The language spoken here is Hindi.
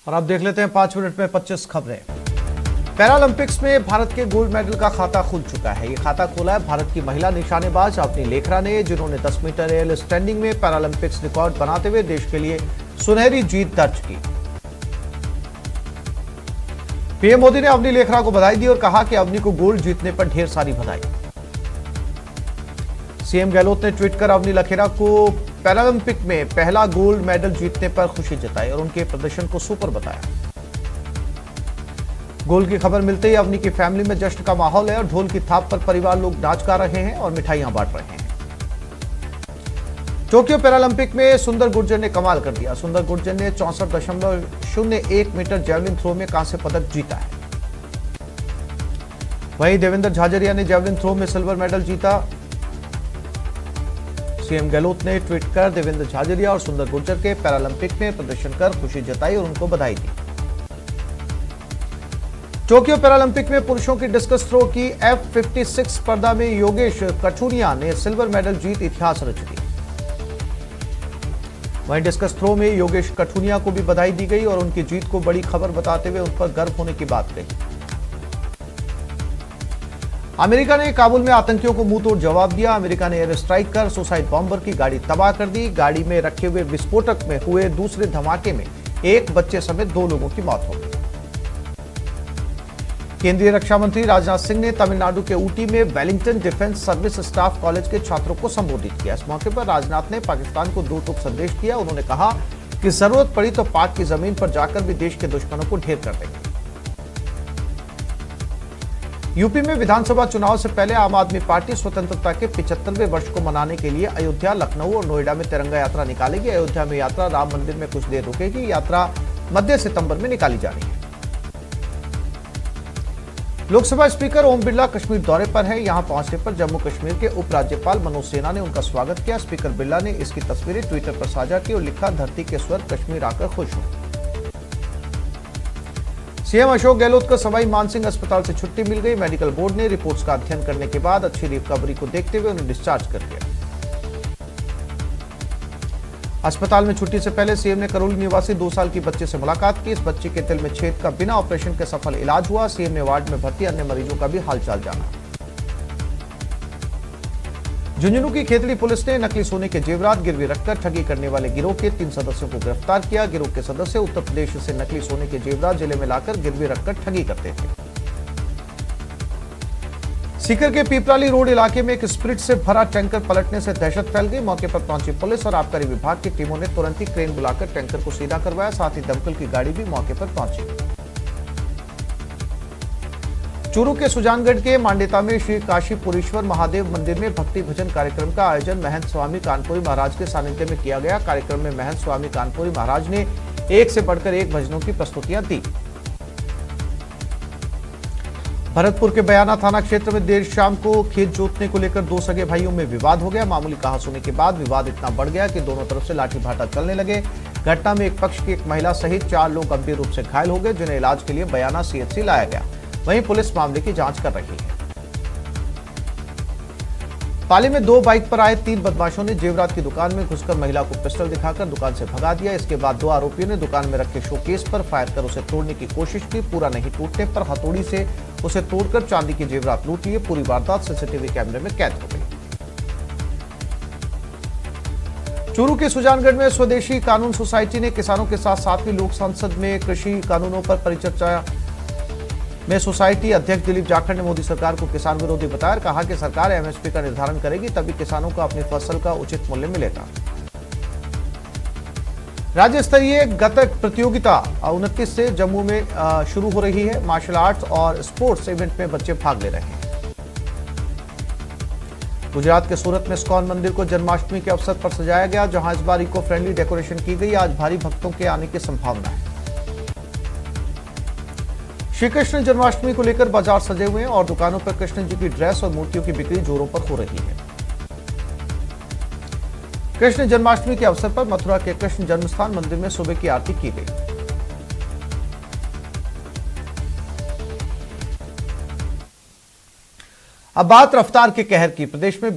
और अब देख लेते हैं 5 मिनट में 25 खबरें। पैरालंपिक्स में भारत के गोल्ड मेडल का खाता खुल चुका है। ये खाता खोला है भारत की महिला निशानेबाज अवनी लेखरा ने, जिन्होंने 10 मीटर एयर स्टैंडिंग में पैरालंपिक्स रिकॉर्ड बनाते हुए देश के लिए सुनहरी जीत दर्ज की। पीएम मोदी ने अवनी लेखरा को बधाई दी और कहा कि अवनी को गोल्ड जीतने पर ढेर सारी बधाई। सीएम गहलोत ने ट्वीट कर अवनी लेखरा को पैरालंपिक में पहला गोल्ड मेडल जीतने पर खुशी जताई और उनके प्रदर्शन को सुपर बताया। गोल्ड की खबर मिलते ही अवनी की फैमिली में जश्न का माहौल है और ढोल की थाप पर परिवार लोग नाच गा रहे हैं और मिठाइयां बांट रहे हैं। टोक्यो पैरालंपिक में सुंदर गुर्जर ने कमाल कर दिया। सुंदर गुर्जर ने 64.01 मीटर जैवलिन थ्रो में कांस्य पदक जीता है। वहीं देवेंद्र झाझरिया ने जैवलिन थ्रो में सिल्वर मेडल जीता। सीएम गहलोत ने ट्वीट कर देवेंद्र झाझरिया और सुंदर गुर्जर के पैरालंपिक में प्रदर्शन कर खुशी जताई और उनको बधाई दी। टोक्यो पैरालंपिक में पुरुषों की डिस्कस थ्रो की F56 स्पर्धा में योगेश कठुनिया ने सिल्वर मेडल जीत इतिहास रच दिया। वहीं डिस्कस थ्रो में योगेश कठुनिया को भी बधाई दी गई और उनकी जीत को बड़ी खबर बताते हुए उन पर गर्व होने की बात कही। अमेरिका ने काबुल में आतंकियों को मुंहतोड़ जवाब दिया। अमेरिका ने एयर स्ट्राइक कर सुसाइड बॉम्बर की गाड़ी तबाह कर दी। गाड़ी में रखे हुए विस्फोटक में हुए दूसरे धमाके में एक बच्चे समेत 2 लोगों की मौत हो गई। केंद्रीय रक्षा मंत्री राजनाथ सिंह ने तमिलनाडु के ऊटी में Wellington defence service staff college के छात्रों को संबोधित किया। इस मौके पर राजनाथ ने पाकिस्तान को 2 टूक संदेश दिया। उन्होंने कहा कि जरूरत पड़ी तो पाक की जमीन पर जाकर भी देश के दुश्मनों को ढेर कर देंगे। यूपी में विधानसभा चुनाव से पहले आम आदमी पार्टी स्वतंत्रता के 75वें वर्ष को मनाने के लिए अयोध्या, लखनऊ और नोएडा में तिरंगा यात्रा निकालेगी। अयोध्या में यात्रा राम मंदिर में कुछ देर रुकेगी। यात्रा मध्य सितंबर में निकाली जानी है। लोकसभा स्पीकर ओम बिरला कश्मीर दौरे पर हैं। यहां पहुंचने पर जम्मू कश्मीर के उपराज्यपाल मनोज सिन्हा ने उनका स्वागत किया। स्पीकर बिरला ने इसकी तस्वीरें ट्विटर पर साझा की और लिखा, धरती के स्वर कश्मीर आकर खुश हूं। सीएम अशोक गहलोत को सवाई मानसिंह अस्पताल से छुट्टी मिल गई। मेडिकल बोर्ड ने रिपोर्ट्स का अध्ययन करने के बाद अच्छी रिकवरी को देखते हुए उन्हें डिस्चार्ज कर दिया। अस्पताल में छुट्टी से पहले सीएम ने करौली निवासी 2 साल की बच्चे से मुलाकात की। इस बच्चे के दिल में छेद का बिना ऑपरेशन के सफल इलाज हुआ। सीएम ने वार्ड में भर्ती अन्य मरीजों का भी हालचाल जाना। झुंझुनू की खेतड़ी पुलिस ने नकली सोने के जेवरात गिरवी रखकर ठगी करने वाले गिरोह के 3 सदस्यों को गिरफ्तार किया। गिरोह के सदस्य उत्तर प्रदेश से नकली सोने के जेवरात जिले में लाकर गिरवी रखकर ठगी करते थे। सीकर के पीपराली रोड इलाके में एक स्प्रिट से भरा टैंकर पलटने से दहशत फैल गई। मौके पर पहुंची पुलिस और आबकारी विभाग की टीमों ने तुरंत ही क्रेन बुलाकर टैंकर को सीधा करवाया। साथ ही दमकल की गाड़ी भी मौके पर पहुंची। चूरू के सुजानगढ़ के मांडेता में श्री काशीपुरेश्वर महादेव मंदिर में भक्ति भजन कार्यक्रम का आयोजन महंत स्वामी कानपुरी महाराज के सानिध्य में किया गया। कार्यक्रम में महंत स्वामी कानपुरी महाराज ने एक से बढ़कर एक भजनों की प्रस्तुतियां दी। भरतपुर के बयाना थाना क्षेत्र में देर शाम को खेत जोतने को लेकर 2 सगे भाइयों में विवाद हो गया। मामूली कहासुनी के बाद विवाद इतना बढ़ गया कि दोनों तरफ से लाठी भाटा चलने लगे। घटना में एक पक्ष की एक महिला सहित 4 लोग गंभीर रूप से घायल हो गए, जिन्हें इलाज के लिए बयाना सीएचसी लाया गया। वहीं पुलिस मामले की जांच कर रही है। पाली में 2 बाइक पर आए 3 बदमाशों ने जेवरात की दुकान में घुसकर महिला को पिस्टल दिखाकर दुकान से भगा दिया। इसके बाद 2 आरोपियों ने दुकान में रखे शोकेस पर फायर कर उसे तोड़ने की कोशिश की। पूरा नहीं टूटने पर हथौड़ी से उसे तोड़कर चांदी की जेवरात लूट लिए। पूरी वारदात सीसीटीवी कैमरे में कैद हो गई। चूरू के सुजानगढ़ में स्वदेशी कानून सोसाइटी ने किसानों के साथ 7वीं लोक संसद में कृषि कानूनों पर परिचर्चा में सोसाइटी अध्यक्ष दिलीप जाखड़ ने मोदी सरकार को किसान विरोधी बताया। कहा कि सरकार एमएसपी का निर्धारण करेगी, तभी किसानों को अपनी फसल का उचित मूल्य मिलेगा। राज्य स्तरीय गतक प्रतियोगिता 29 से जम्मू में शुरू हो रही है। मार्शल आर्ट्स और स्पोर्ट्स इवेंट में बच्चे भाग ले रहे हैं। गुजरात के सूरत में इस्कॉन मंदिर को जन्माष्टमी के अवसर पर सजाया गया, जहां इस बार इको फ्रेंडली डेकोरेशन की गई। आज भारी भक्तों के आने की संभावना है। श्री कृष्ण जन्माष्टमी को लेकर बाजार सजे हुए हैं और दुकानों पर कृष्ण जी की ड्रेस और मूर्तियों की बिक्री जोरों पर हो रही है। कृष्ण जन्माष्टमी के अवसर पर मथुरा के कृष्ण जन्मस्थान मंदिर में सुबह की आरती की गई। अब बात रफ्तार के कहर की। प्रदेश में